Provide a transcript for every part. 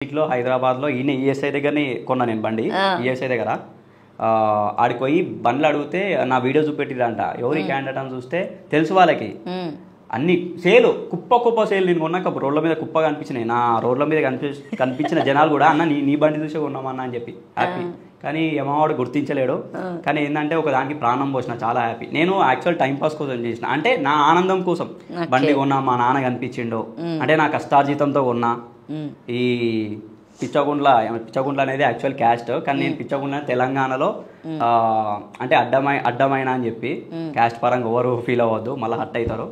లో హైదరాబాద్లో ఈయన ఈఎస్ఐ దగ్గరనే కొన్నా నేను బండి ఈఎస్ఐ దగ్గర ఆడికి పోయి బండ్లు అడిగితే నా వీడియో చూపెట్టిరంట ఎవరి క్యాండిడేట్ అని చూస్తే తెలుసు వాళ్ళకి అన్ని సేలు కుప్ప సేలు నేను కొన్నాక రోడ్ల మీద కుప్ప కనిపించినాయి నా రోడ్ల మీద కనిపించిన జనాలు కూడా అన్న నీ బండి చూసే కొన్నామన్నా అని చెప్పి హ్యాపీ కానీ యమవాడు గుర్తించలేడు కానీ ఏంటంటే ఒక దానికి ప్రాణం పోసిన చాలా హ్యాపీ నేను యాక్చువల్ టైం పాస్ కోసం చేసిన అంటే నా ఆనందం కోసం బండి కొన్నా మా నాన్న కనిపించిండు అంటే నా కష్టార్జితంతో కొన్నా ఈ పిచ్చగుండ్ల అనేది యాక్చువల్ క్యాస్ట్ కానీ నేను పిచ్చగుండ్ల తెలంగాణలో అంటే అడ్డమైన అని చెప్పి క్యాస్ట్ పరంగా ఎవరు ఫీల్ అవ్వద్దు మళ్ళీ హట్ అవుతారు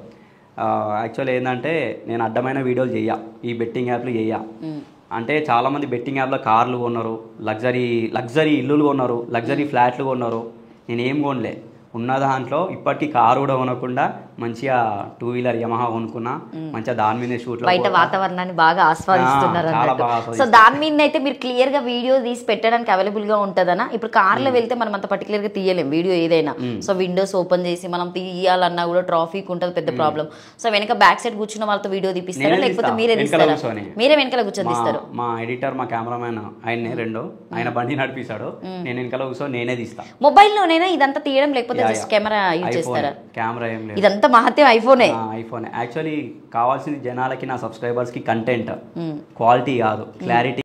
యాక్చువల్ ఏంటంటే నేను అడ్డమైన వీడియోలు చెయ్య ఈ బెట్టింగ్ యాప్లు చెయ్య అంటే చాలామంది బెట్టింగ్ యాప్లో కార్లు కొన్నారు లగ్జరీ ఇల్లులు కొన్నారు లగ్జరీ ఫ్లాట్లు కొన్నారు నేను ఏం కొనలే ఉన్న దాంట్లో ఇప్పటికీ కారు కూడా కొనకుండా మంచిగా 2 వీలర్ యమహా కొనుక్కున్నా మంచిగా దాని మీద షూట్ బయట వాతావరణాన్ని బాగా ఆస్వాదిస్తున్నారు సో దాని మీద అయితే మీరు క్లియర్ గా వీడియో తీసి పెట్టడానికి అవైలబుల్ గా ఉంటదనా ఇప్పుడు కార్లో వెళ్తే మనం అంత పర్టికులర్ గా తీయలేం వీడియో ఏదైనా సో విండోస్ ఓపెన్ చేసి మనం తీయాలన్నా కూడా ట్రాఫిక్ ఉంటుంది పెద్ద ప్రాబ్లం సో వెనక బ్యాక్ సైడ్ కూర్చున్న వాళ్ళతో వీడియో తీపిస్తారా లేకపోతే మీరే తీస్తారా మీరే వెనకాల కూర్చొని తీస్తారు మా ఎడిటర్ మా కెమెరామెన్ ఆయన బండి నడిపిస్తాడు నేను వెనకాల కూర్చొని నేనే తీస్తా మొబైల్లోనైనా ఇదంతా తీయడం లేకపోతే జస్ట్ కెమెరా యూజ్ చేస్తారా కెమెరా ఏం లేదు ఇదంతా మహత్యం ఐఫోనే యాక్చువల్లీ కావాల్సింది జనాలకి నా సబ్స్క్రైబర్స్ కి కంటెంట్ క్వాలిటీ కాదు క్లారిటీ